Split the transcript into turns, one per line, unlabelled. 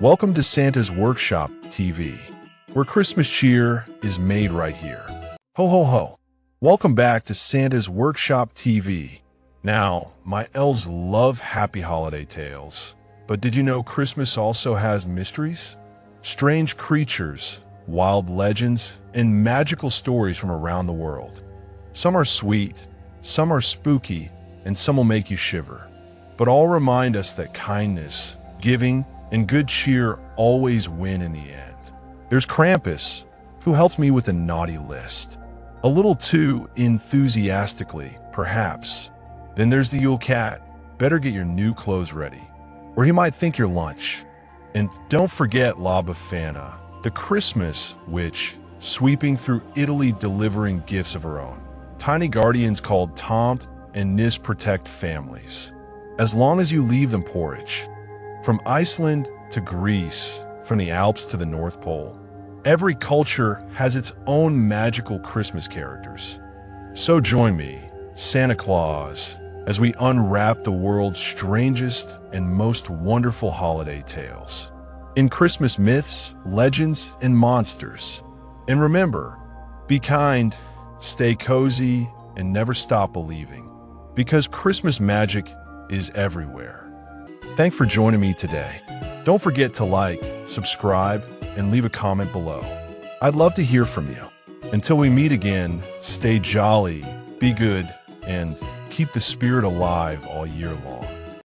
Welcome to Santa's Workshop TV, where Christmas cheer is made right here. Ho ho ho! Welcome back to Santa's Workshop TV. Now, my elves love happy holiday tales, but did you know Christmas also has mysteries? Strange creatures, wild legends, and magical stories from around the world. Some are sweet, some are spooky, and some will make you shiver. But all remind us that kindness, giving, and good cheer always win in the end. There's Krampus, who helps me with a naughty list. A little too enthusiastically, perhaps. Then there's the Yule Cat. Better get your new clothes ready, or he might think you're lunch. And don't forget La Befana, the Christmas witch, sweeping through Italy delivering gifts of her own. Tiny guardians called Taunt and Nis protect families, as long as you leave them porridge. From Iceland to Greece, from the Alps to the North Pole, every culture has its own magical Christmas characters. So join me, Santa Claus, as we unwrap the world's strangest and most wonderful holiday tales. In Christmas myths, legends, and monsters. And remember, be kind, stay cozy, and never stop believing, because Christmas magic is everywhere. Thanks for joining me today. Don't forget to like, subscribe, and leave a comment below. I'd love to hear from you. Until we meet again, stay jolly, be good, and keep the spirit alive all year long.